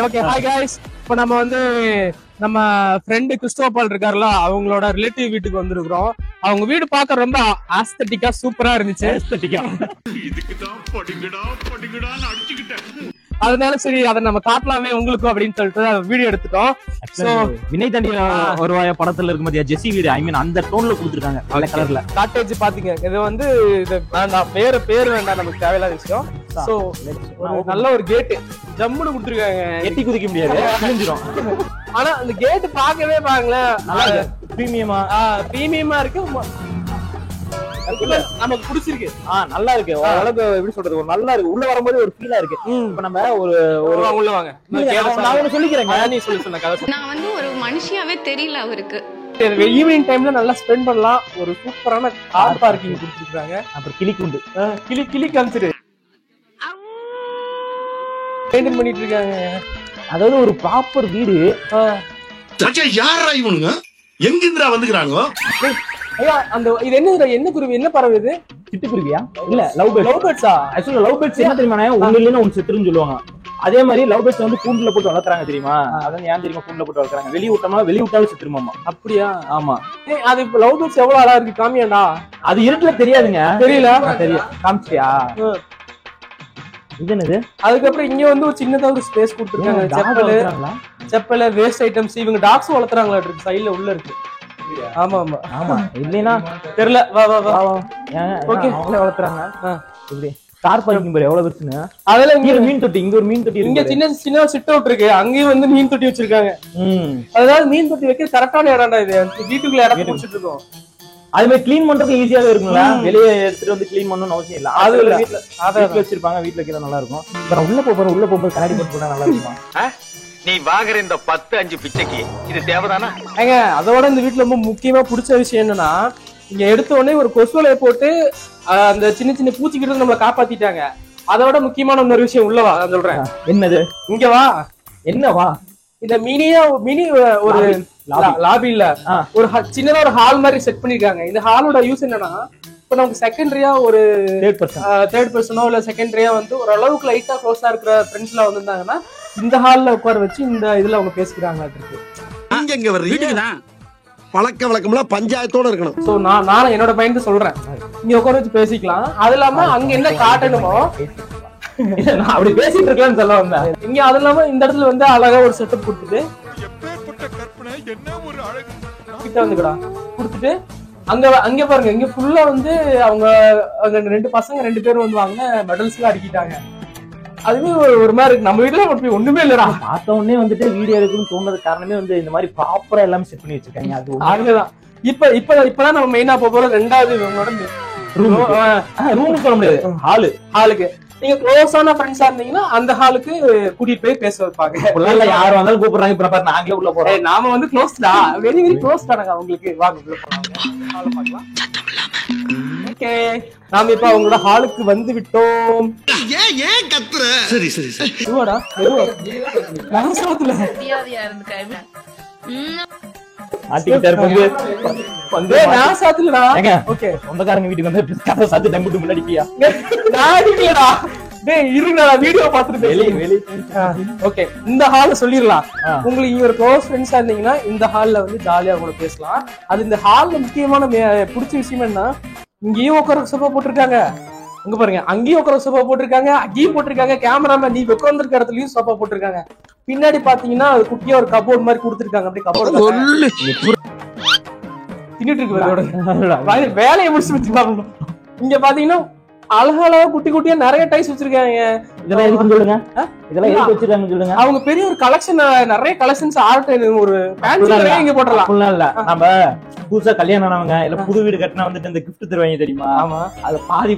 Okay hi guys இப்போ நம்ம வந்து நம்ம ஃப்ரெண்ட் கிறிஸ்டோபல் இருக்காருல அவங்களோட ரிலேட்டிவ் வீட்டுக்கு வந்திருக்கிறோம். அவங்க வீடு பார்க்க ரொம்ப ஆஸ்தட்டிக்கா சூப்பரா இருந்துச்சு. ஆஸ்தட்டிக்கா இதுக்கு தான் படிங்கடான்னு அடிச்சிட்டேன். அதனால சரி அதை நம்ம காட்டலாமே உங்களுக்கு அப்படின்னு சொல்லிட்டு வீடியோ எடுத்துட்டோம். சோ வினய் தாண்டி வருவாயா படத்துல இருக்கும் பாத்தியா ஜெசி வீடு ஐ மீன் அந்த டோன்ல கொடுத்துருக்காங்க வெள்ளை கலர்ல காட்டேஜ் பாத்தீங்க. இது வந்து இது வேண்டாம் பேர் வேண்டாம் நமக்கு தேவையில்லாத விஷயம். சோ நல்ல ஒரு கேட் ஜம்முன்னு கொடுத்துருக்காங்க. எட்டி குதிக்க முடியாது கிழிஞ்சிரும். ஆனா அந்த கேட் பார்க்கவே பாருங்களேன் நல்லா பிரீமியமா இருக்கு. நமக்கு பிடிச்சிருக்கு. நல்லா இருக்கு. ஓரளவுக்கு எப்படி சொல்றது ஒரு நல்லா இருக்கு. உள்ள வரும்போது ஒரு ஃபீலா இருக்கு. இப்ப நம்ம ஒரு உள்ள வாங்க நான் ஒண்ணு சொல்லிக்கிறேன். நீ சொன்ன கதை நான் வந்து ஒரு மனுஷியாவே தெரியல அவருக்கு. ஈவினிங் டைம்ல நல்லா ஸ்பெண்ட் பண்ணலாம். ஒரு சூப்பரான கார் பார்க்கிங் கொடுத்துருக்காங்க. அப்புறம் கிளிக்குண்டு கிளி காமிச்சிரு மெயின்டைன் பண்ணிட்டு இருக்காங்க. அதாவது ஒரு ப்ராப்பர் வீடு. யாரா இவனுங்க எங்கிருந்துடா வந்துக்கிறாங்க? ஐயா அந்த இது என்ன குருவி என்ன பறவை இது? சிட்டுக்குருவியா? இல்ல லவ் பேர்ட்ஸா? ஆக்சுவலா லவ் பேர்ட்ஸ் என்ன தெரியுமா ஒண்ணு இல்லைன்னா ஒண்ணு செத்துருன்னு சொல்லுவாங்க. அதே மாதிரி லவ் பேர்ட்ஸ் வந்து கூண்டுல போட்டு வளர்க்குறாங்க தெரியுமா? அதான் ஏன் தெரியுமா கூண்டுல போட்டு வளர்க்குறாங்க? வெளிய விட்டாலும் செத்துருமாமா. அப்படியா? ஆமா. அது இப்ப லவ் பேர்ட்ஸ் எவ்வளவு அழகா இருக்கு காமியாண்டா? அது இருட்டுல தெரியாதுங்க. தெரியல தெரியும் காமிச்சியா? இது என்னது? அதுக்கப்புறம் இங்க வந்து ஒரு சின்னதா ஒரு ஸ்பேஸ் கொடுத்துருக்காங்க. Chappal waste items. இவங்க டாக்ஸ் வளர்த்துறாங்களா இருக்கு சைடுல உள்ள இருக்கு. ஆமா ஆமா ஆமா இல்லைன்னா தெரியல. வா ஓகே அவங்களே வளர்த்துறாங்க. இப்படி கார் பார்க்கிங் பாரு எவ்வளவு பெருசுன்னு. அதெல்லாம் இங்க மீன் தொட்டி இங்க ஒரு மீன் தொட்டி இங்க சின்ன சிட் அவுட் இருக்கு. அங்கேயும் வந்து மீன் தொட்டி வச்சிருக்காங்க. அதாவது மீன் தொட்டி வைக்க கரெக்டான இடம்டா இது. வீட்டுக்குள்ள இடம் பிடிச்சிட்டு இருக்கோம். அது மாதிரி கிளீன் பண்றதுக்கு ஈஸியாவே இருக்குங்களா? வெளியே எடுத்துட்டு வந்து கிளீன் பண்ணணும்னு அவசியம் இல்ல. அது வீட்டுல வச்சிருப்பாங்க. வீட்டுல வைக்கிற நல்லா இருக்கும். உள்ள போகும்போது கண்ணாடி போட்டு போனா நல்லா இருக்கும். நீ வாங்குற இந்த 10-5 பிச்சைக்கு இது தேவைதானா? ஏங்க அதோட இந்த வீட்டுல ரொம்ப முக்கியமா பிடிச்ச விஷயம் என்னன்னா இங்க எடுத்த உடனே ஒரு கொசுவலையை போட்டு அந்த சின்ன சின்ன பூச்சிக்கிட்டு நம்மளை காப்பாத்திட்டாங்க. அதோட முக்கியமான இன்னொரு விஷயம் உள்ளவா நான் சொல்றேன். என்னது? இங்க வா. என்னவா? இந்த மினி ஒரு லாபி இல்ல ஒரு சின்னதா ஒரு ஹால் மாதிரி செட் பண்ணிருக்காங்க. இந்த ஹாலோட யூஸ் என்னன்னா இப்ப நமக்கு செகண்டரியா ஒரு தேர்ட் பர்சனோ இல்ல செகண்டரியா வந்து ஒரு அளவுக்கு லைட்டா க்ளோஸா இருக்கிற ஃப்ரெண்ட்ஸ் எல்லாம் வந்திருந்தாங்கன்னா இந்த ஹால்ல உட்கார வச்சு இந்த இதுல அவங்க பேசிக்கிறாங்க. பழக்க வழக்கம்லாம் பஞ்சாயத்தோட இருக்கணும். சோ நான் என்னோட பையன் சொல்றேன் இங்க உட்கார வச்சு பேசிக்கலாம். அது இல்லாம அங்க என்ன காட்டணுமோ நான் அப்படி பேசிட்டு இருக்கலாம்னு சொல்ல வந்தேன். இங்க அது இல்லாம இந்த இடத்துல வந்து அழகா ஒரு செட்டப் கொடுத்துட்டு கிட்ட வந்துக்கடா கொடுத்துட்டு அங்க பாருங்க இங்க ஃபுல்லா வந்து அவங்க ரெண்டு பசங்க 2 பேரும் வந்து வாங்க மெடல்ஸ் எல்லாம் அடிக்கிட்டாங்க. அதுவே ஒரு மாதிரி இருக்கு. நம்ம வீட்டுல அப்படி ஒண்ணுமே இல்லடா. பார்த்த உடனே வந்துட்டு வீடியோ எடுக்கணும்னு தோணுது காரணமே வந்து இந்த மாதிரி ப்ராப்பரா எல்லாமே செட் பண்ணி வச்சிருக்காங்க. அதுதான் இப்பதான் நம்ம மெயினா போறோம். 2வது இவங்களோட ரூம் சொல்ல முடியாது ஹாலுக்கு நீங்க க்ளோஸான ஃப்ரெண்ட்ஸா இருந்தீங்கன்னா அந்த ஹாலுக்கு கூட்டிட்டு போய் பேச வைப்பாங்க. யாரும் வந்தாலும் கூப்பிடுறாங்க. இப்ப பாரு நாங்களே உள்ள போறோம். நாம வந்து க்ளோஸ்டா வெரி வெரி க்ளோஸ்டானங்க அவங்களுக்கு. வாங்க உள்ள போலாம். ஓகே நாம இப்ப அவங்களோட ஹாலுக்கு வந்து விட்டோம். ஏன் கத்துற? சரி மெதுவாடா நாசத்துல சொந்தக்காரங்க வீட்டுக்கு வந்து கதை சாத்தி டம்புட்டு முன்னாடிப்பியா வீடியோ பாத்துட்டு ஓகே இந்த ஹால சொல்லிடலாம். உங்களுக்கு இங்க ஒரு க்ளோஸ் ஃப்ரெண்ட்ஸா இருந்தீங்கன்னா இந்த ஹால்ல வந்து ஜாலியா கூட பேசலாம். அது இந்த ஹால்ல முக்கியமான பிடிச்ச விஷயம் என்ன இங்கேயும் உட்கார சோஃபா போட்டிருக்காங்க. அங்க பாருங்க அங்கேயும் உட்கார சோஃபா போட்டிருக்காங்க. அங்கேயும் போட்டிருக்காங்க. கேமராமேன் நீ உட்கார்ந்திருக்க இடத்துலயும் சோஃபா போட்டிருக்காங்க. பின்னாடி பாத்தீங்கன்னா குட்டியா ஒரு கபோர்ட் மாதிரி கொடுத்துருக்காங்க. அப்படியே கபோர்ட் தின்னுட்டு இருக்கு. வேலையை முடிச்சு இங்க பாத்தீங்கன்னா அழகழகா குட்டி குட்டியா நிறைய டைஸ் வச்சிருக்காங்க. இதெல்லாம் எதுக்கு சொல்லுங்க? இதெல்லாம் எதுக்கு வச்சிருக்காங்க சொல்லுங்க? அவங்க பெரிய ஒரு கலெக்ஷன் நிறைய கலெக்ஷன்ஸ் ஆர்ட் ஒரு ஃபேன்சி இங்க போடலாம். இல்ல நம்ம புதுசா கல்யாணம் ஆனவங்க இல்ல புது வீடு கட்டினா வந்துட்டு இந்த கிஃப்ட் தருவாங்க தெரியுமா? ஆமா அது பாதி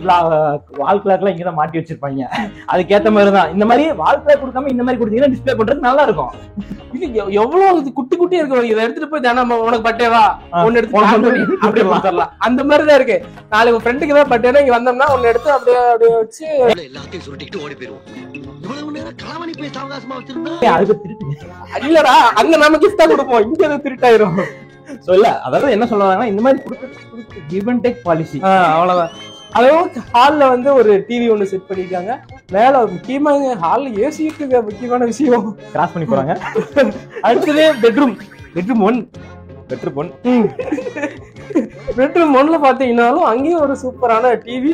வால் கிளாக்லாம் இங்கதான் மாட்டி வச்சிருப்பாங்க. அதுக்கேத்த மாதிரிதான் இந்த மாதிரி வால் கிளாக் கொடுக்காம இந்த மாதிரி கொடுத்தீங்கன்னா டிஸ்பிளே பண்றது நல்லா இருக்கும். இது எவ்வளவு குட்டி குட்டியா இருக்கு. இதை எடுத்துட்டு போய் தானே உனக்கு பட்டேவா ஒன்னு எடுத்து அப்படியே கொடுத்துடலாம். அந்த மாதிரிதான் இருக்கு. நாளைக்கு ஃப்ரெண்டுக்கு தான் பட்டேனா இங்க வந்தோம்னா ஒன்னு எடுத்து அப்படியே அப்படியே வச்சு எல்லாத்தையும் சுருட்டிட்டு ஓடி போயிருவோம். இவ்வளவு நேரம் களவணி போய் சாவகாசமா வச்சிருந்தா அதுக்கு திருப்பி இல்லடா அங்க நம்ம கிஃப்டா கொடுப்போம், இங்க அது திருட்டாயிரும். சொல்ல அதாவது என்ன சொல்லுவாங்கன்னா இந்த மாதிரி கொடுத்து கிவ் அண்ட் டேக் பாலிசி. அவ்வளவுதான். அதுவும் ஹால்ல வந்து ஒரு டிவி ஒண்ணு செட் பண்ணிருக்காங்க. மேல முக்கியமா ஹால்ல ஏசி இருக்கு, முக்கியமான விஷயம். கிராஸ் பண்ணி போறாங்க. அடுத்தது பெட்ரூம் 1. பெட்ரூம் 1ல பாத்தீங்கன்னாலும் அங்கேயும் ஒரு சூப்பரான டிவி.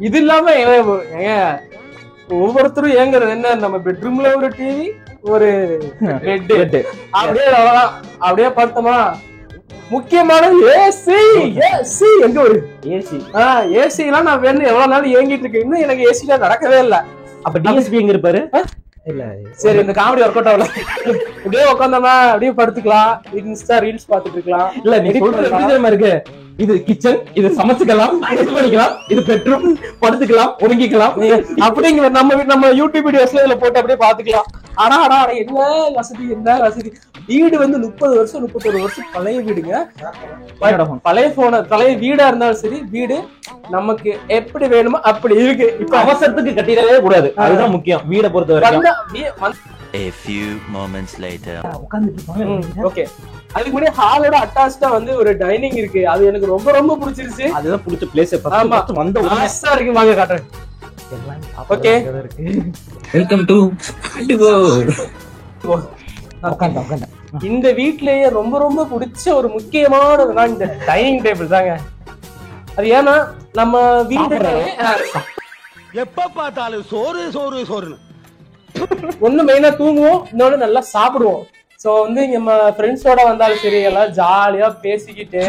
இது இல்லாம ஒவ்வொருத்தரும் ஏங்குறது என்ன, நம்ம பெட்ரூம்ல ஒரு டிவி, ஒரு பெட், அப்படியே அவ்வளவுதான். அப்படியே பார்த்தோமா முக்கியமானது ஏசி. எங்க ஒரு ஏசி எல்லாம் நான் வேணும் எவ்வளவு நாள் ஏங்கிட்டு இருக்கேன், இன்னும் எனக்கு ஏசில நடக்கவே இல்ல. அப்ப டிஎஸ்பி எங்க இருப்பாரு? இல்ல சரி இந்த காமெடி ஒர்க் அவுட் ஆகல. அப்படியே உட்காந்தோமா அப்படியே படுத்துக்கலாம், இன்ஸ்டா ரீல்ஸ் பாத்துட்டு இருக்கலாம். இல்ல நீ சொல்றது எப்படி தெரியுமா இருக்கு, இது கிச்சன், இது சமைச்சுக்கலாம், இது பண்ணிக்கலாம், இது பெட்ரூம், படுத்துக்கலாம், ஒதுங்கிக்கலாம் அப்படிங்கிற நம்ம யூடியூப் வீடியோஸ்ல இதுல போட்டு அப்படியே பாத்துக்கலாம். ஆனா என்ன வசதி. வீடு வந்து 30 வருஷம் 31 வருஷம் பழைய வீடுங்க. பழைய வீடா இருந்தாலும் சரி, வீடு நமக்கு எப்படி வேணுமோ அப்படி இருக்கு. இப்ப அவசரத்துக்கு கட்டிடவே கூடாது, அதுதான் முக்கியம் வீடை பொறுத்த வரைக்கும். A few moments later. Okay, அதுக்கு முன்னாடி ஹாலோட அட்டாச்டா வந்து ஒரு டைனிங் இருக்கு. அது எனக்கு ரொம்ப ரொம்ப பிடிச்சிருச்சு. அதுதான் பிடிச்ச பிளேஸ். வந்த உடனே இருக்கு, வாங்க காட்டுறேன். ஓகே, வெல்கம் டு இந்த வீட்லயே ரொம்ப ரொம்ப பிடிச்ச ஒரு முக்கியமானதுனா இந்த டைனிங் டேபிள் தாங்க. அது ஏன்னா நம்ம வீட்டு எப்ப பார்த்தாலும் சோறு ஒண்ணு மெயினா தூங்குவோம், இன்னொன்னு நல்லா சாப்பிடுவோம். சோ வந்து நம்ம ஃப்ரெண்ட்ஸோட வந்தாலும் சரி, எல்லாம் ஜாலியா பேசிக்கிட்டு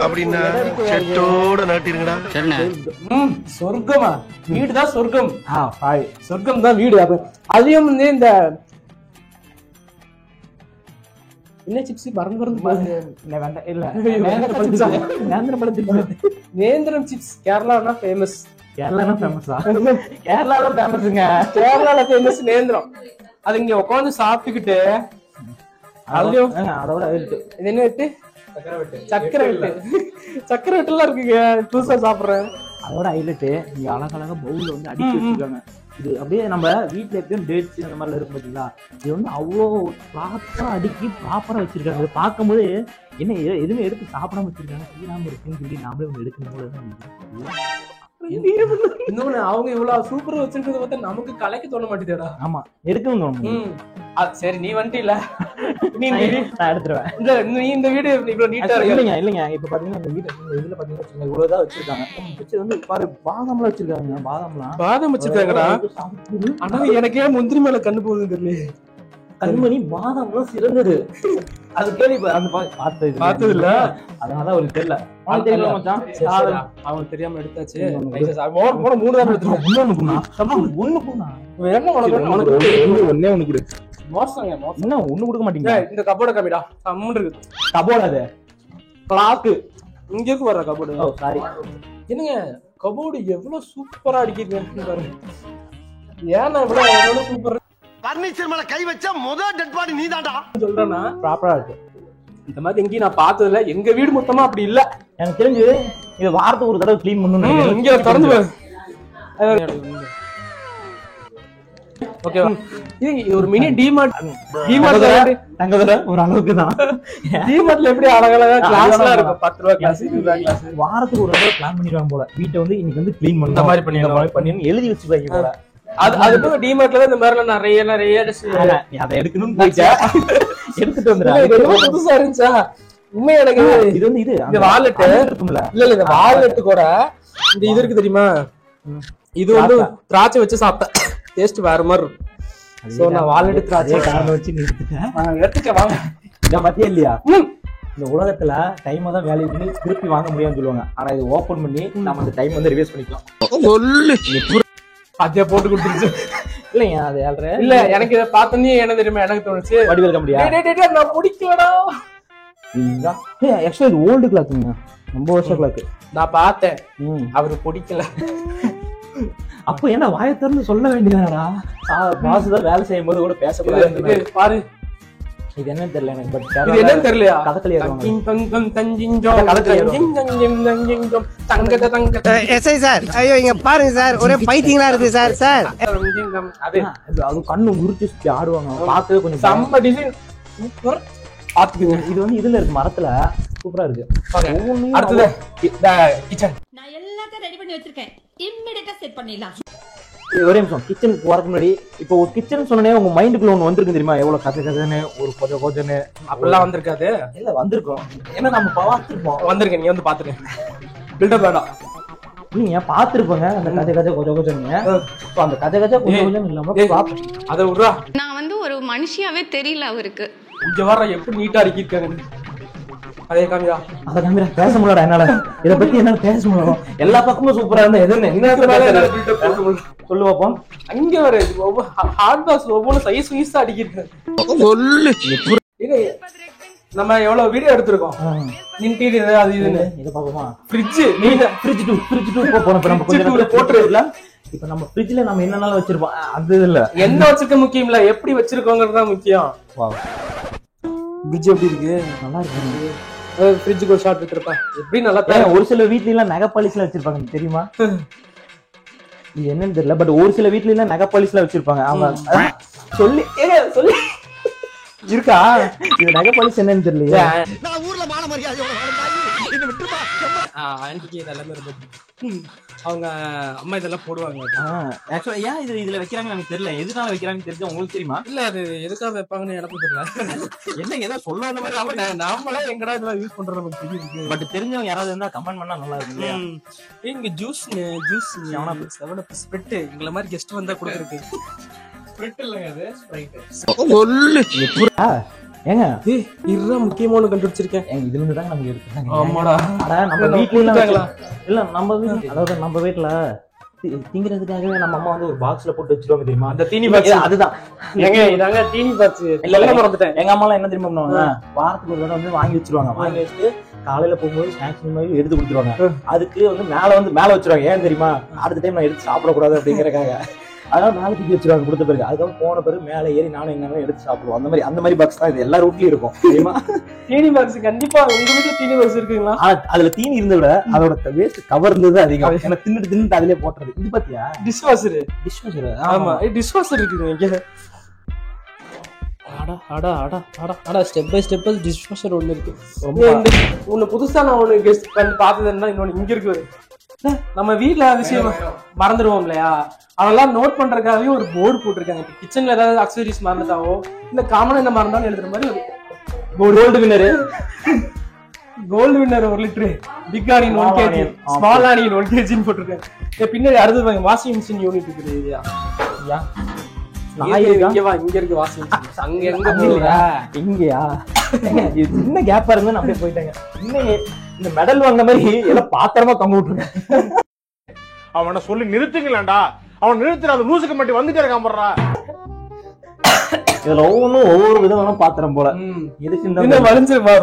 அப்படின்னா செட்டோட நாட்டிருங்கடா. சொர்க்கமா வீடுதான் சொர்க்கம். சொர்க்கம் தான் வீடு. அதையும் வந்து இந்த என்ன சிப்ஸ் நேந்திரம் சிப்ஸ் கேரளா ஃபேமஸ். கேரளால ஃபேமஸுங்க. கேரளால ஃபேமஸ் நேந்திரம். அது இங்க உட்காந்து சாப்பிட்டுக்கிட்டு அதோட இது என்ன வெட்டு, சக்கரை வெட்டு எல்லாம் இருக்குங்க. புதுசா சாப்பிடுறேன். அதோட ஹைலைட் இங்க அழகழகா பவுல்ல வந்து அடிச்சு வச்சிருக்காங்க. இது அப்படியே நம்ம வீட்டுல எப்பயும் டேட்ஸ் இந்த மாதிரிலாம் இருக்கும் பாத்தீங்களா, இது வந்து அவ்வளோ ப்ராப்பரா அடுக்கி ப்ராப்பரா வச்சிருக்காங்க. அதை பார்க்கும்போது என்ன எதுவுமே எடுத்து சாப்பிடாம வச்சிருக்காங்க, செய்யாம இருக்குன்னு சொல்லி நாமளே ஒன்று எடுக்கும் போது இன்னொன்னு அவங்க இவ்வளவு சூப்பரா வச்சிருக்கிறத பார்த்தா நமக்கு கலைக்க தோண மாட்டேதா. ஆமா, எடுக்கணும் தோணும். சரி நீ வந்துட்டு இல்ல, நான் எடுத்துருவேன். நீ இந்த வீடு இவ்வளவு நீட்டா இருக்கு. இல்லைங்க இப்ப பாத்தீங்கன்னா இந்த வீடு இதுல பாத்தீங்கன்னா இவ்வளவுதான் வச்சிருக்காங்க. வச்சு வந்து பாரு பாதாம்லாம் வச்சிருக்காங்க. பாதாம் வச்சிருக்காங்கடா. ஆனா எனக்கே முந்திரி மேல கண்ணு போகுதுன்னு தெரியல. கண்மணி பாதாம்லாம் சிறந்தது. அது கேள்வி பார்த்தது இல்ல, அதனால ஒரு தெரியல. அவனுக்கு தெரியாம எடுத்தாச்சு. 3 தான் எடுத்துருக்கேன். ஒண்ணே ஒண்ணு கொடு. மோசங்க என்ன ஒண்ணு கொடுக்க மாட்டீங்க. இந்த கபோர்ட கம்மிடா, அம்மன் இருக்கு கபோர்டு. அது கிளாக்கு இங்க இருக்கு வர்ற கபோர்டு. சாரி என்னங்க கபோர்டு எவ்வளவு சூப்பரா அடிக்கிறீங்க பாருங்க. ஏன்னா இவ்வளவு சூப்பர் பர்னிச்சர் மேல கை வச்சா முதல் டெட் பாடி நீ தான்டா சொல்றேன்னா ப்ராப்பரா இருக்கு. இந்த மாதிரி எங்கேயும் நான் பார்த்தது இல்ல. எங்க வீடு மொத்தமா அப்படி இல்ல. எனக்கு தெரிஞ்சு இது வாரத்துக்கு ஒரு தடவை கிளீன் பண்ணணும். இங்க திறந்து ஓகேவா, இது ஒரு மினி டிமார்ட். தங்கதர ஒரு அளவுக்கு தான். டிமார்ட்ல எப்படி அழகழகா கிளாஸ்லாம் இருக்கும். 10 ரூபாய் கிளாஸ், 20 ரூபாய் கிளாஸ். வாரத்துக்கு ஒரு தடவை பிளான் பண்ணிடுவாங்க போல. வீட்டை வந்து இன்னைக்கு வந்து கிளீன் பண்ணணும், இந்த மாதிரி பண்ணி எழுதி வச்சுப்பாங்க போல. அது டிமார்ட்ல இந்த மாதிரி நிறைய அதை எடுக்கணும்னு எடுத்துட்டு வந்துடுறேன். புதுசா இருந்துச்சா உண்மையா? எனக்கு இது வந்து இந்த வாலெட் இருக்கும்ல, இல்ல இந்த வாலெட் கூட இந்த இது இருக்கு தெரியுமா, இது வந்து திராட்சை வச்சு சாப்பிட்டேன். டேஸ்ட் வேற மாதிரி இருக்கும். சோ நான் வாலெட் திராட்சை வச்சு எடுத்துக்க வாங்க. இத பத்தியே இல்லையா, இந்த உலகத்துல டைம் தான் வேல்யூ பண்ணி திருப்பி வாங்க முடியும்னு சொல்லுவாங்க. ஆனா இது ஓபன் பண்ணி நம்ம அந்த டைம் வந்து ரிவைஸ் பண்ணிக்கலாம். அதே போட்டு கொடுத்துருச்சு. இல்லைங்க அது இல்ல எனக்கு இதை பார்த்தோன்னே என்ன தெரியுமா எனக்கு தோணுச்சு, வடிவேல் கம்பெனியா நான் முடிக்கலடா. ஆக்சுவலா இது ஓல்டு கிளாக்குங்க, ரொம்ப வருஷம் கிளாக்கு. நான் பார்த்தேன், அவரு பிடிக்கல. அப்ப என்ன வாயை திறந்து சொல்ல வேண்டியதாடா. பாஸ் தான் வேலை செய்யும் போது கூட பேசக்கூடாது. பாரு இது என்னன்னு தெரியல எனக்கு. பட் இது என்னன்னு தெரியலையா? கதகளி ஏறுவாங்க. எஸ்ஐ சார், ஐயோ இங்க பாருங்க சார், ஒரே பைத்தியங்களா இருக்கு சார். சார் அது கண்ணு உரிச்சு சுத்தி ஆடுவாங்க. பார்க்கவே கொஞ்சம் செம்ம டிசைன் சூப்பர். பாத்துக்குங்க. இது வந்து இதுல இருக்கு, மரத்துல சூப்பரா இருக்கு. அடுத்தது கிச்சன். நான் எல்லாத்தையும் ரெடி பண்ணி வச்சிருக்கேன். இமிடியேட்டா செட் பண்ணிடலாம். ஒரே நிமிஷம். கிச்சனுக்கு வரக்கு முன்னாடி இப்போ ஒரு கிச்சன் சொன்னே உங்க மைண்டுக்குள்ள ஒண்ணு வந்திருக்கு தெரியுமா? எவ்வளவு கதைன்னு ஒரு கொஞ்சன்னு அப்படிலாம் வந்திருக்காது. இல்ல வந்திருக்கும். ஏன்னா நம்ம பார்த்துருப்போம். வந்திருக்கேன், நீ வந்து பாத்துருக்கேன். பில்டப் வேண்டாம். நீங்க பாத்துருப்போங்க அந்த கதை கொஞ்சம் அந்த கதை கொஞ்சம் இல்லாம பாப்போம். அதை விடுறா. நான் வந்து ஒரு மனுஷியாவே தெரியல அவருக்கு. இங்க வர எப்படி நீட்டா இருக்கிருக்காங்க. அதே காமியா அத காமிரா பேச முடியல என்னால. இத பத்தி என்னால பேச முடியல. எல்லா பக்கமும் சூப்பரா இருந்தா எதுன்னு என்ன சொல்லு பாப்போம். அங்க வர ஹார்ட் பாக்ஸ் ஒவ்வொரு சைஸ் சைஸா அடிக்கிருக்கு. நம்ம எவ்வளவு வீடியோ எடுத்திருக்கோம். இன்டீரியர் அது இதுன்னு. இத பாப்போமா? ஃப்ரிட்ஜ் நீங்க ஃப்ரிட்ஜ் 2 போறோம். நம்ம கொஞ்சம் போட்டுறதுல இப்ப நம்ம ஃப்ரிட்ஜ்ல நம்ம என்னனால வச்சிருப்போம். அது இல்ல என்ன வச்சிருக்க முக்கியம் இல்ல, எப்படி வச்சிருக்கோங்கிறது தான் முக்கியம். வாவ், ஃப்ரிட்ஜ் எப்படி இருக்கு? நல்லா இருக்கு. ஃப்ரிட்ஜுக்கு ஒரு ஷாட் எடுத்துறப்பா. எப்படி நல்லா ஒரு சில வீட்ல எல்லாம் நகை பாலிஷ்ல வச்சிருப்பாங்க தெரியுமா? இது என்னன்னு தெரியல. பட் ஒரு சில வீட்ல எல்லாம் நகை பாலிஷ்ல வச்சிருப்பாங்க. அவங்க சொல்லி இருக்கா? இது நகை பாலிஷ் என்னன்னு தெரியலையே. நான் ஊர்ல மான மரியாதையோட வாழ்ந்தாய். என்ன விட்டுப்பா. ஆன்டிக்கு இதெல்லாம் ரொம்ப அவங்க அம்மா இதெல்லாம் போடுவாங்க. ஆக்சுவலா ஏன் இது இதுல வைக்கிறாங்கன்னு எனக்கு தெரியல. எதுனால வைக்கிறாங்கன்னு தெரிஞ்சா உங்களுக்கு தெரியுமா? இல்ல அது எதுக்காக வைப்பாங்கன்னு எனக்கும் தெரியல. என்ன ஏதோ சொல்லாத மாதிரி நாமளே எங்கடா இதெல்லாம் யூஸ் பண்றோம் நமக்கு தெரியுது. பட் தெரிஞ்சவங்க யாராவது இருந்தா கமெண்ட் பண்ணா நல்லா இருக்கும். இங்க ஜூஸ் செவனப் ஸ்பிரிட் எங்கள மாதிரி கெஸ்ட் வந்தா கொடுத்துருக்கு. ஸ்பிரிட் இல்லங்க, அது ஸ்ப்ரைட். ஏங்க இதுதான் முக்கியமான கண்டுபிடிச்சிருக்கேன். இதுல இருந்து தான் நமக்கு எடுத்தாங்க. ஆமாடா. நம்ம வீட்ல இல்ல நம்ம வீட்ல, அதாவது நம்ம வீட்ல திங்கிறதுக்காகவே நம்ம அம்மா வந்து ஒரு பாக்ஸ்ல போட்டு வச்சிருவாங்க தெரியுமா? அந்த தீனி பாக்ஸ். அதுதான் ஏங்க இதாங்க தீனி பாக்ஸ். இல்ல மறந்துட்டேன். எங்க அம்மா எல்லாம் என்ன தெரியுமா பண்ணுவாங்க? வாரத்துக்கு ஒரு தடவை வந்து வாங்கி வச்சிருவாங்க. வாங்கி வச்சுட்டு காலையில போகும்போது ஸ்நாக்ஸ் மாதிரி எடுத்து கொடுத்துருவாங்க. அதுக்கு வந்து மேல வச்சிருவாங்க. ஏன் தெரியுமா? அடுத்த டைம் நான் எடுத்து சாப்பிடக்கூடாது அப்படிங்கறக்காக. அதனால மேல தூக்கி வச்சிருவாங்க கொடுத்த பிறகு. அதுக்கப்புறம் போன பிறகு மேல ஏறி நானும் எங்க எடுத்து சாப்பிடுவோம். அந்த மாதிரி பாக்ஸ் தான் இது எல்லா ரூட்லயும் இருக்கும் தெரியுமா? தீனி பாக்ஸ் கண்டிப்பா உங்க வீட்டுல தீனி பாக்ஸ் இருக்குங்களா? அதுல தீனி இருந்த விட அதோட வேஸ்ட் கவர் இருந்தது அதிகம். ஏன்னா தின்னுட்டு அதுலயே போட்டுறது. இது பாத்தியா? டிஷ்வாஷர். ஆமா டிஷ்வாஷர் இருக்குது இங்க. ஸ்டெப் பை ஸ்டெப் டிஷ்வாஷர் ஒண்ணு இருக்கு. ஒண்ணு புதுசா நான் ஒண்ணு கெஸ்ட் பண்ணி பார்த்ததுன்னா இன்னொன்னு இங்க இருக்குது. நம்ம வீட்டுல விஷயம் மறந்துடுவோம் இல்லையா? அதெல்லாம் நோட் பண்றதுக்காகவே ஒரு போர்டு போட்டிருக்காங்க. கிச்சன்ல ஏதாவது அக்சசரிஸ் மறந்துட்டாவோ இல்ல காமனா என்ன மறந்தாலும் எழுதுற மாதிரி ஒரு Gold Winner 1 litre, big onion 1 kg, small onion 1 kg போட்டிருக்காங்க. பின்னாடி அடுத்து வாஷிங் மிஷின் யூனிட் இருக்குது. இங்க இருக்கு வாஷிங் மிஷின். அங்க எங்க இங்கயா? சின்ன கேப்பா இருந்து அப்படியே போயிட்டாங்க. இந்த மெடல் வாங்கின மாதிரி எல்லாம் பாத்திரமா தொங்க விட்டுருங்க. அவனை சொல்லி நிறுத்துங்களேன்டா. அவன் நிறுத்துற அது லூசுக்கு மட்டும் வந்துட்டே இருக்கான் போடுறா. இதுல ஒவ்வொரு விதமான பாத்திரம் போல.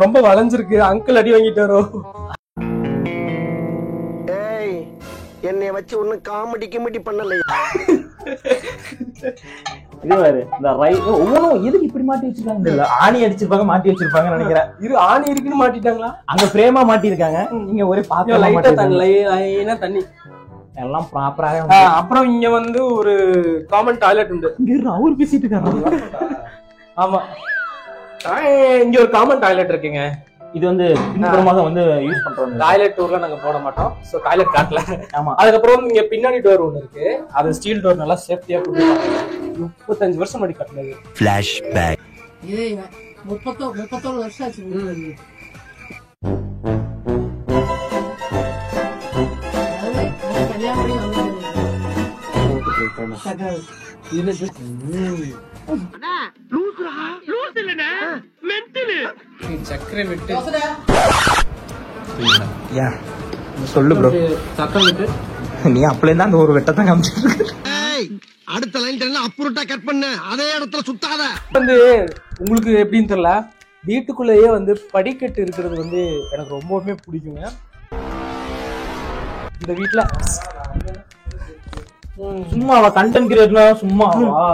ரொம்ப வளைஞ்சிருக்கு. அங்கிள் அடி வாங்கிட்டு வரும். என்னை வச்சு ஒன்னும் காமெடி பண்ணலையா? இது பாரு, இந்த ஒவ்வொன்றும் எதுக்கு இப்படி மாட்டி வச்சிருக்காங்க? ஆணி அடிச்சிருப்பாங்க, மாட்டி வச்சிருப்பாங்க நினைக்கிறேன். இது ஆணி இருக்குன்னு மாட்டிட்டாங்களா? அங்க பிரேமா மாட்டி இருக்காங்க. நீங்க ஒரே பாத்திரம் தண்ணி எல்லாம் ப்ராப்பரா. அப்புறம் இங்க வந்து ஒரு காமன் டாய்லெட் உண்டு. அவரு பேசிட்டு இருக்காங்க. ஆமா, இங்க ஒரு காமன் டாய்லெட் இருக்குங்க. இது வந்து பின்புறமாக வந்து யூஸ் பண்றோம். டாய்லெட் டோர்லாம் நாங்க போட மாட்டோம். சோ டாய்லெட் காட்டல. ஆமா. அதுக்கப்புறம் இங்க பின்னாடி டோர் ஒண்ணு இருக்கு. அது ஸ்டீல் டோர், நல்லா சேஃப்டியா போட்டுருக்காங்க. 35 வருஷம் முன்னாடி கட்டினது. Flashback. 31 வருஷம் ஆச்சு. சக்கரை விட்டு சொல்லு ப்ரோ. சக்கரை விட்டு நீ அப்பல இருந்தா அந்த ஒரு வெட்டத்தான் காமிச்சிட்டு. அடுத்த லைன் அப்புறட்டா கட் பண்ண அதே இடத்துல சுத்தாத. வந்து உங்களுக்கு எப்படின்னு தெரியல, வீட்டுக்குள்ளேயே வந்து படிக்கட்டு இருக்கிறது வந்து எனக்கு ரொம்பவுமே பிடிக்குங்க. இந்த வீட்டுல சும்மாவா கண்டென்ட் கிரியேட்டர்? சும்மாவா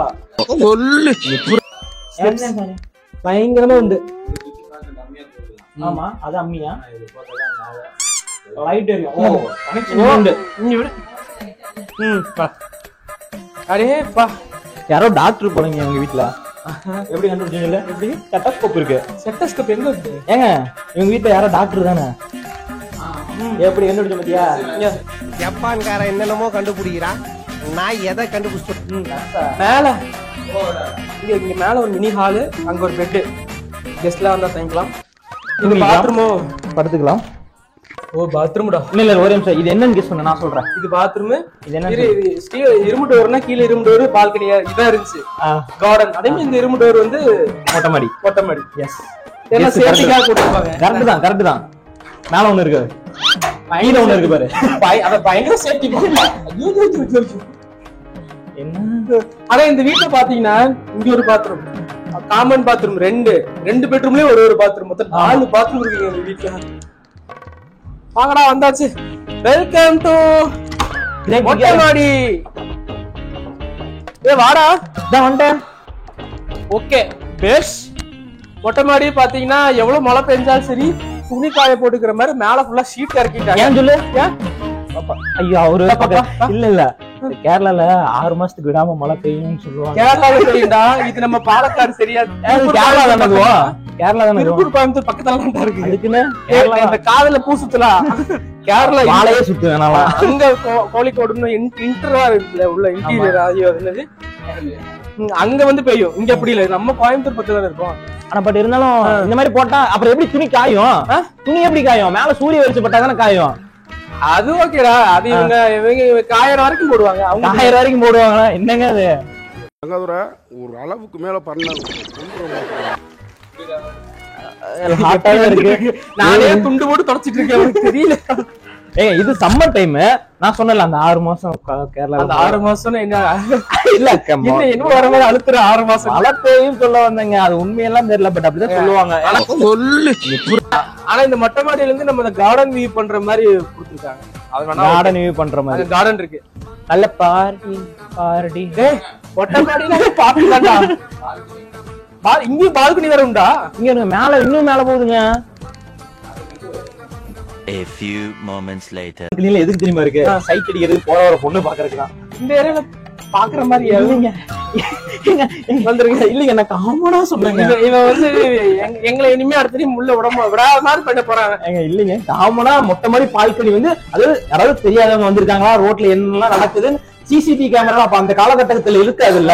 பயங்கரமா உண்டு. ஆமா அது அம்மியா லைட் உண்டு. அரே பா, யாரோ டாக்டர் போறீங்க உங்க வீட்டுல, எப்படி கண்டுபிடிச்சீங்கல்ல? எப்படி ஸ்டெத்தஸ்கோப் இருக்கு. ஸ்டெத்தஸ்கோப் எங்க இருக்கு? ஏங்க இவங்க வீட்டுல யாரோ டாக்டர் தானே, எப்படி கண்டுபிடிச்ச பாத்தியா? ஜப்பான்காரன் என்னென்னமோ கண்டுபிடிக்கிறான், நான் எதை கண்டுபிடிச்சேன்? மேல இங்க மேல ஒரு மினி ஹாலு, அங்க ஒரு பெட், கெஸ்ட்லாம் வந்தா தங்கிக்கலாம். இது பாத்ரூமோ? படுத்துக்கலாம். ஓ பாத்ரூம்டா. இல்ல ஒரு நிமிஷம், இது என்னன்னு கெஸ் பண்ண, நான் சொல்றேன். இது பாத்ரூம். இது என்ன? இரும்பு டோர்னா கீழே இரும்பு டோர், பால்கனியா இதான் இருந்துச்சு. கார்டன். அதே மாதிரி இந்த இரும்பு டோர் வந்து மொட்டை மாடி. மொட்டை மாடி. எஸ். எல்லாம் சேஃப்டிக்காக கொடுத்துருப்பாங்க. கரெக்ட் தான். மேல ஒண்ணு இருக்கு, கீழ ஒண்ணு இருக்கு பாரு. அத பயங்கர சேஃப்டி. என்ன? ஆனா இந்த வீட்டுல பாத்தீங்கன்னா இங்க ஒரு பாத்ரூம், காமன் பாத்ரூம், ரெண்டு பெட்ரூம்லயே ஒரு பாத்ரூம், மொத்தம் 4 பாத்ரூம் இருக்கு இந்த வீட்டுல. வாங்கடா வந்தாச்சு. வெல்கம் டு மொட்டை மாடி. வாடா வந்துட்டேன். ஓகே பேஷ். மொட்டை மாடி பாத்தீங்கன்னா எவ்வளவு மழை பெஞ்சாலும் சரி துணி காய போட்டுக்கிற மாதிரி மேல ஃபுல்லா ஷீட் இறக்கிட்டாங்க. ஏன் சொல்லு? ஐயோ அவரு இல்ல கேரளால 6 மாசத்துக்கு விடாம மழை பெய்யும்னு சொல்லுவாங்க. கேரளால தெரியும்டா, இது நம்ம பாலக்காடு சரியா? கேரளா தானே, திருப்பூர் கோயம்புத்தூர் பக்கத்துல தான் இருக்கு. அதுக்குன்னு இந்த காதல பூ சுத்தலாம். கேரளா வாழையே சுத்து வேணாம். அங்க கோழிக்கோடுன்னு இன்டர்வா இருக்குல்ல உள்ள இன்டீரியர், ஐயோ என்னது, அங்க வந்து பெய்யும். இங்க அப்படி இல்ல, நம்ம கோயம்புத்தூர் பக்கத்துல தான் இருக்கோம். ஆனா பட் இருந்தாலும் இந்த மாதிரி போட்டா அப்புறம் எப்படி துணி காயும்? துணி எப்படி காயும்? மேல சூரிய வெளிச்சம் பட்டா தானே காயும். அது ஓகேடா, அது இவங்க காயற வரைக்கும் போடுவாங்க. அவங்க காயற வரைக்கும் போடுவாங்க. என்னங்க அது ஒரு அளவுக்கு மேல பண்ண இருக்கு. நானே துண்டு போட்டு தொடச்சிட்டு இருக்கேன், எனக்கு தெரியல. ஏங்க இது சம்மர் டைம், நான் சொன்னல அந்த 6 மாசம் கேரளா. அந்த 6 மாசம் என்ன இல்ல என்ன வர மாதிரி அழுத்துற 6 மாசம் மழை பெய்யும் சொல்ல வந்தேங்க. அது உண்மையெல்லாம் தெரியல, பட் அப்படிதான் சொல்லுவாங்க. ஆனா இந்த மொட்டை மாடியில இருந்து நம்ம கார்டன் வியூ பண்ற மாதிரி கொடுத்துருக்காங்க. அது வேணா கார்டன் வியூ பண்ற மாதிரி கார்டன் இருக்கு. நல்ல பார்ட்டி மொட்டை மாடியில பார்ட்டி தான்டா. இங்கேயும் பால்கனி வேற உண்டா? இங்க மேல இன்னும் மேல போகுதுங்க. A few moments later. இதுல எதுக்கு தெரியுமா இருக்கு? சைட் அடிக்கிறது, போற வர பொண்ணு பாக்குறதுக்கு. இந்த ஏரியால பாக்குற மாதிரி இல்லைங்க வந்துருங்க. இல்லைங்க நான் காமனா சொல்றேங்க. இவன் வந்து எங்களை இனிமே அடுத்த முள்ள விடாத மாதிரி பண்ண போறாங்க. இல்லைங்க காமனா மொட்டை மாதிரி பால்கனி வந்து அது யாராவது தெரியாதவங்க வந்திருக்காங்களா, ரோட்ல என்னெல்லாம் நடக்குதுன்னு சிசிடிவி கேமரா அப்ப அந்த காலகட்டத்துல இருக்காது இல்ல.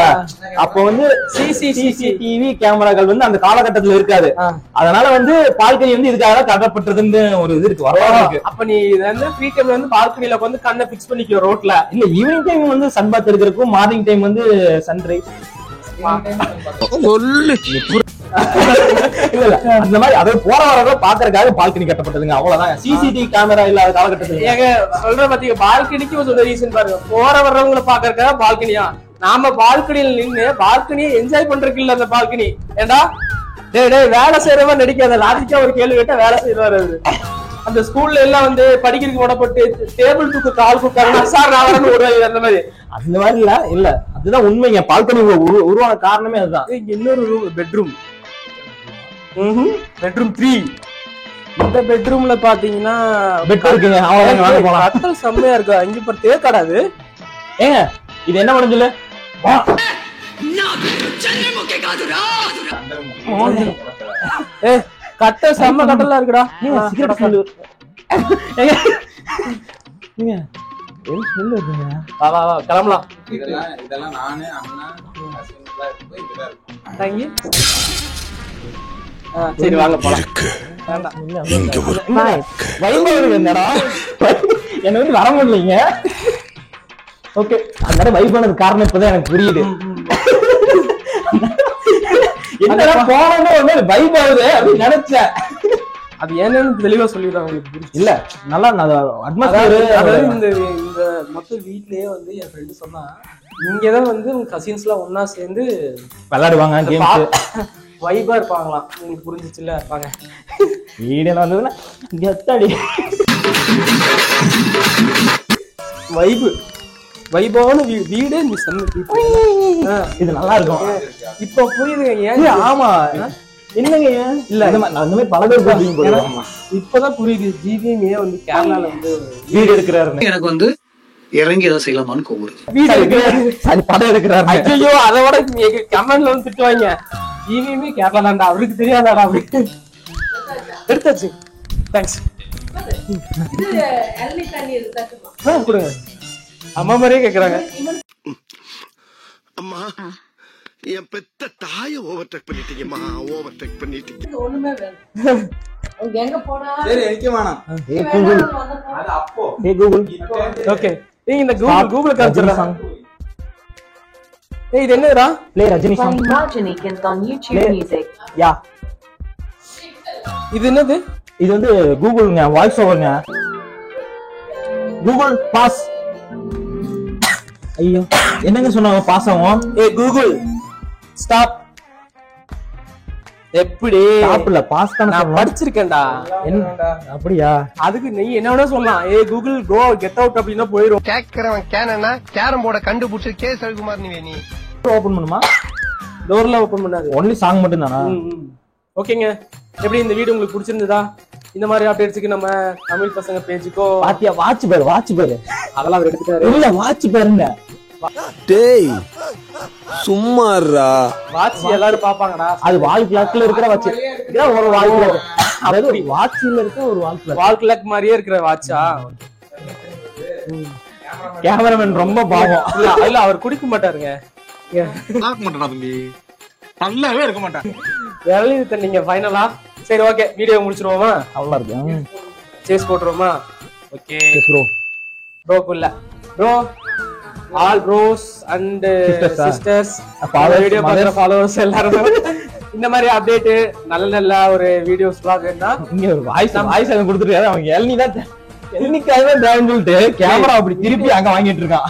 அப்ப வந்து சிசிடிவி கேமராக்கள் வந்து அந்த காலகட்டத்துல இருக்காது. அதனால வந்து பால்கனி வந்து இதுக்காக கட்டப்பட்டதுன்னு ஒரு இது இருக்கு, வரலாறு இருக்கு. அப்ப நீ ஃப்ரீ டைம்ல வந்து பால்கனில வந்து கண்ணை பிக்ஸ் பண்ணிக்கோ ரோட்ல. இல்ல ஈவினிங் டைம் வந்து சன் பாத் எடுக்கிறதுக்கும், மார்னிங் டைம் வந்து சன்ரைஸ். இல்ல அந்த மாதிரி அதை போற வரவங்க பாக்குறதுக்காக பால்கனி கட்டப்பட்டதுங்க, அவ்வளவுதான். சிசிடிவி கேமரா இல்லாத காலகட்டத்துல ஏங்க சொல்ற பாத்தீங்க, பால்கனிக்கு ஒரு ரீசன் பாருங்க. போற வர்றவங்களை பாக்குறதுக்காக பால்கனியா? நாம பால்கனியில நின்று பால்கனியை என்ஜாய் பண்றதுக்கு இல்ல அந்த பால்கனி. ஏண்டா டேய் வேலை செய்யறவன் நடிக்காத, லாஜிக்கா ஒரு கேள்வி கேட்டா வேலை செய்யறாரு. அந்த ஸ்கூல்ல எல்லாம் வந்து படிக்கிறதுக்கு போடப்பட்டு டேபிள் தூக்கு கால் கூட்டாங்க சார் நான் வரணும் ஒரு அந்த மாதிரி. அந்த மாதிரி இல்ல அதுதான் உண்மைங்க. பால்கனி உருவான காரணமே அதுதான். இங்க இன்னொரு ரூம், பெட்ரூம். பெட்ரூம் 3. இந்த பெட்ரூம்ல பாத்தீங்கன்னா பெட் இருக்குங்க. அவ்வளவுதான் போலாம். கட்டல் செம்மையா இருக்கு. அங்க இப்ப தேக்காடாது. ஏங்க இது என்ன பண்ணு சொல்லு. கட்டல் செம்ம கட்டலா இருக்குடா. நீங்க சிகரெட் ஸ்மெல். ஏங்க நீங்க என் ஸ்மெல் வருதுங்க. வா வா வா கிளம்பலாம். இதெல்லாம் நானு அண்ணா அசிங்கமா இருக்கு இதெல்லாம் இருக்கு. தங்கி சரி வாங்க போலாம். என்ன வந்து வர முடியலைங்க. ஓகே அந்த வைப் ஆனது காரணம் இப்பதான் எனக்கு புரியுது. என்னடா போனோம்னா வைப் ஆகுது அப்படின்னு நினைச்சேன். அது என்னன்னு தெளிவா சொல்லிடுறேன் உங்களுக்கு. இல்ல நல்லா அட்மாஸ்பியர். அதாவது இந்த மொத்த வீட்லயே வந்து என் ஃப்ரெண்டு சொன்னா இங்கதான் வந்து உங்க கசின்ஸ் எல்லாம் ஒன்னா சேர்ந்து விளையாடுவாங்க, வைபா இருப்பாங்களாம். உங்களுக்கு புரிஞ்சிச்சுல இருப்பாங்க. வீடியோ வந்ததுன்னா கெத்தடி வைபான வீடே நீ செம்ம. இது நல்லா இருக்கும். இப்ப புரியுதுங்க ஏன். ஆமா என்னங்க இல்ல இந்த மாதிரி பல பேர் போடுறீங்க போல. இப்பதான் புரியுது ஜிவிஎம் ஏன் வந்து கேரளால வந்து வீடு எடுக்கிறாரு, எனக்கு வந்து இறங்கி ஏதாவது செய்யலாமான்னு கூப்பிடுது. வீடு எடுக்கிறாரு. சரி படம் எடுக்கிறாரு. ஐயோ அதோட கமெண்ட்ல வந்து திட்டுவாங்க, ஜிவிஎம் கேரளா தான்டா, அவருக்கு தெரியாதாடா அப்படி. எடுத்தாச்சு, தேங்க்ஸ். கொடுங்க, அம்மா மாதிரியே கேக்குறாங்க. அம்மா என் பெத்த தாயை ஓவர்டேக் பண்ணிட்டீங்கம்மா, ஓவர்டேக் பண்ணிட்டீங்க. சரி எனக்கு வேணாம். ஏய் கூகுள், அது அப்போ ஏய் கூகுள். ஓகே, நீங்க இந்த கூகுள் காமிச்சிடலாம். சாங் ஏய் இது என்னடா? Play Rajini song. யா, இது என்னது? இது வந்து கூகுள்ங்க, வாய்ஸ் ஓவர்ங்க. Google boss. ஐயோ என்னங்க சொன்னாங்க பாஸ் ஆகும்? ஏய் கூகுள் ஸ்டாப். எப்படி ஸ்டாப்ல பாஸ் தான நான் சொல்லணும். படிச்சிருக்கேன்டா. என்ன அப்படியா? அதுக்கு நீ என்ன வேணா சொல்லலாம். ஏய் கூகுள் கோ கெட் அவுட் அப்படினா போயிடும். கேக்குறவன் கேனனா கேரம் போர்ட கண்டுபிடிச்சு கே சவிகுமார் நீ ஓபன் பண்ணுமா? டோர்ல ஓபன் பண்ணாது, ஒன்லி சாங் மட்டும் தானா? ஓகேங்க. எப்படி இந்த வீடியோ உங்களுக்கு பிடிச்சிருந்ததா? இந்த மாதிரி அப்டேட்ஸ்க்கு நம்ம தமிழ் பசங்க பேஜுக்கோ. பாத்தியா வாட்ச் பாரு. அதெல்லாம் அவர் எடுத்துட்டாரு. இல்ல வாட்ச் பாருங்க. டேய் சும்மாறா. வாட்ச் எல்லாரும் பாப்பாங்கடா. அது வால் கிளாக்ல இருக்கிற வாட்ச். இதான் ஒரு வால் கிளாக். அதாவது வாட்ச்ல இருக்க ஒரு வால் கிளாக். வால் கிளாக் மாதிரியே இருக்கிற வாட்சா? கேமராமேன் ரொம்ப பாவம். இல்ல அவர் குடிக்க மாட்டாருங்க. பார்க்க மாட்டேன் தம்பி, நல்லாவே இருக்க மாட்டேன். இளநீர் தண்ணீங்க ஃபைனலா. சரி ஓகே, வீடியோ முடிச்சிருவோமா? அவ்வளவு இருக்கு. சேஸ் போட்டுருவோமா? ஓகே ப்ரோ ப்ரோக்குள்ள bro all bros and sisters, video பார்க்குற ஃபாலோவர்ஸ் எல்லாரும் இந்த மாதிரி அப்டேட் நல்ல நல்ல ஒரு வீடியோஸ்லாம் வேணும்னா இங்க ஒரு வாய்ஸ் அதை கொடுத்துருக்காரு. அவங்க எல்னி தான் எல்னிக்காக தான் தேவைன்னு சொல்லிட்டு கேமரா அப்படி திருப்பி அங்க வாங்கிட்டு இருக்கான்.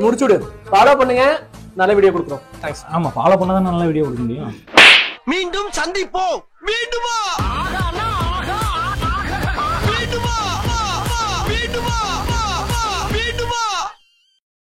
முடிச்சுடு. ஃபாலோ பண்ணுங்க, நல்ல வீடியோ கொடுக்குறோம். தேங்க்ஸ். ஆமா ஃபாலோ பண்ணாதான் நல்ல வீடியோ கொடுக்க முடியும். மீண்டும் சந்திப்போம். மீண்டுமா?